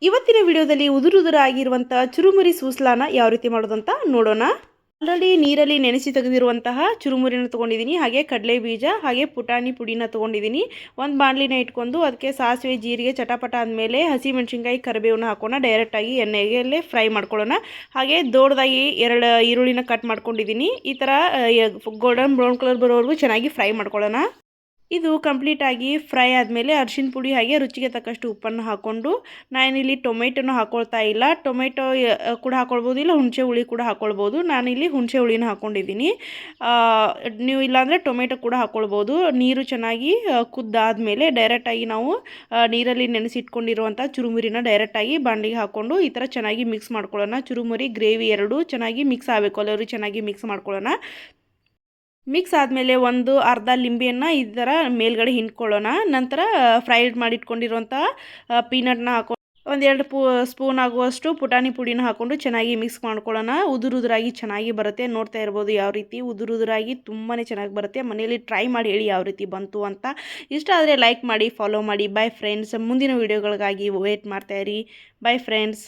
ಇವತ್ತಿನ ವಿಡಿಯೋದಲ್ಲಿ ಉದುರುದುರಾಗಿರುವಂತಹ ಚುರುಮುರಿ ಸೂಸ್ಲಾನ ಯಾವ ರೀತಿ ಮಾಡೋದಂತ ನೋಡೋಣ. ಆಲ್ರೆಡಿ ನೀರಲ್ಲಿ ನೆನೆಸಿ ತೆಗೆದಿರುವಂತಹ ಚುರುಮುರಿನ ತೊಗೊಂಡಿದ್ದೀನಿ. ಹಾಗೆ ಕಡಲೆ ಬೀಜ ಹಾಗೆ ಪುಟಾಣಿ ಪುಡಿನ ತೊಗೊಂಡಿದ್ದೀನಿ. ಒಂದು ಬಾಣಲಿನ ಇಟ್ಕೊಂಡು ಅದಕ್ಕೆ ಸಾಸಿವೆ ಜೀರಿಗೆ ಚಟಪಟ ಆದಮೇಲೆ ಹಸಿಮೆಣಸಿನ್ಕಾಯಿ ಕರಿಬೇವನ್ನ ಹಾಕೋಣ. ಡೈರೆಕ್ಟಾಗಿ ಎಣ್ಣೆಗೆ ಫ್ರೈ ಮಾಡ್ಕೊಳ್ಳೋಣ. ಹಾಗೆ ದೊಡ್ಡದಾಗಿ 2 ಈರುಳ್ಳಿನ ಕಟ್ ಮಾಡ್ಕೊಂಡಿದ್ದೀನಿ. ಈ ಥರ ಗೋಲ್ಡನ್ ಬ್ರೌನ್ ಕಲರ್ ಬರೋವರೆಗೂ ಚೆನ್ನಾಗಿ ಫ್ರೈ ಮಾಡ್ಕೊಳ್ಳೋಣ. ಇದು ಕಂಪ್ಲೀಟಾಗಿ ಫ್ರೈ ಆದಮೇಲೆ ಅರಿಶಿನ ಪುಡಿ ಹಾಗೆ ರುಚಿಗೆ ತಕ್ಕಷ್ಟು ಉಪ್ಪನ್ನು ಹಾಕ್ಕೊಂಡು ನಾನಿಲ್ಲಿ ಟೊಮೆಟೊನ ಹಾಕ್ಕೊಳ್ತಾ ಇಲ್ಲ. ಟೊಮೆಟೊ ಕೂಡ ಹಾಕ್ಕೊಳ್ಬೋದು, ಇಲ್ಲ ಹುಣಸೆ ಹುಳಿ ಕೂಡ ಹಾಕ್ಕೊಳ್ಬೋದು. ನಾನಿಲ್ಲಿ ಹುಣಸೆ ಹುಳಿನ ಹಾಕ್ಕೊಂಡಿದ್ದೀನಿ. ನೀವು ಇಲ್ಲಾಂದರೆ ಟೊಮೆಟೊ ಕೂಡ ಹಾಕ್ಕೊಳ್ಬೋದು. ನೀರು ಚೆನ್ನಾಗಿ ಕುದ್ದಾದಮೇಲೆ ಡೈರೆಕ್ಟಾಗಿ ನಾವು ನೀರಲ್ಲಿ ನೆನೆಸಿಟ್ಕೊಂಡಿರುವಂಥ ಚುರುಮುರಿನ ಡೈರೆಕ್ಟಾಗಿ ಬಾಣಲಿಗೆ ಹಾಕ್ಕೊಂಡು ಈ ಥರ ಚೆನ್ನಾಗಿ ಮಿಕ್ಸ್ ಮಾಡ್ಕೊಳ್ಳೋಣ. ಚುರುಮುರಿ ಗ್ರೇವಿ ಎರಡೂ ಚೆನ್ನಾಗಿ ಮಿಕ್ಸ್ ಆಗಬೇಕು, ಎಲ್ಲರೂ ಚೆನ್ನಾಗಿ ಮಿಕ್ಸ್ ಮಾಡ್ಕೊಳ್ಳೋಣ. ಮಿಕ್ಸ್ ಆದಮೇಲೆ ಒಂದು ಅರ್ಧ ಲಿಂಬೆಯನ್ನು ಈ ಥರ ಮೇಲ್ಗಡೆ ಹಿಂಡ್ಕೊಳ್ಳೋಣ. ನಂತರ ಫ್ರೈಡ್ ಮಾಡಿಟ್ಕೊಂಡಿರುವಂಥ ಪೀನಟ್ನ ಹಾಕೊ ಒಂದೆರಡು ಸ್ಪೂನ್ ಆಗುವಷ್ಟು ಪುಟಾಣಿ ಪುಡಿನ ಹಾಕ್ಕೊಂಡು ಚೆನ್ನಾಗಿ ಮಿಕ್ಸ್ ಮಾಡ್ಕೊಳ್ಳೋಣ. ಉದುರಾಗಿ ಚೆನ್ನಾಗಿ ಬರುತ್ತೆ. ನೋಡ್ತಾ ಇರ್ಬೋದು ಯಾವ ರೀತಿ ಉದುರಾಗಿ ತುಂಬಾ ಚೆನ್ನಾಗಿ ಬರುತ್ತೆ. ಮನೆಯಲ್ಲಿ ಟ್ರೈ ಮಾಡಿ ಹೇಳಿ ಯಾವ ರೀತಿ ಬಂತು ಅಂತ. ಇಷ್ಟ ಆದರೆ ಲೈಕ್ ಮಾಡಿ, ಫಾಲೋ ಮಾಡಿ. Bye friends. ಮುಂದಿನ ವೀಡಿಯೋಗಳಿಗಾಗಿ ವೇಟ್ ಮಾಡ್ತಾಯಿರಿ. Bye friends.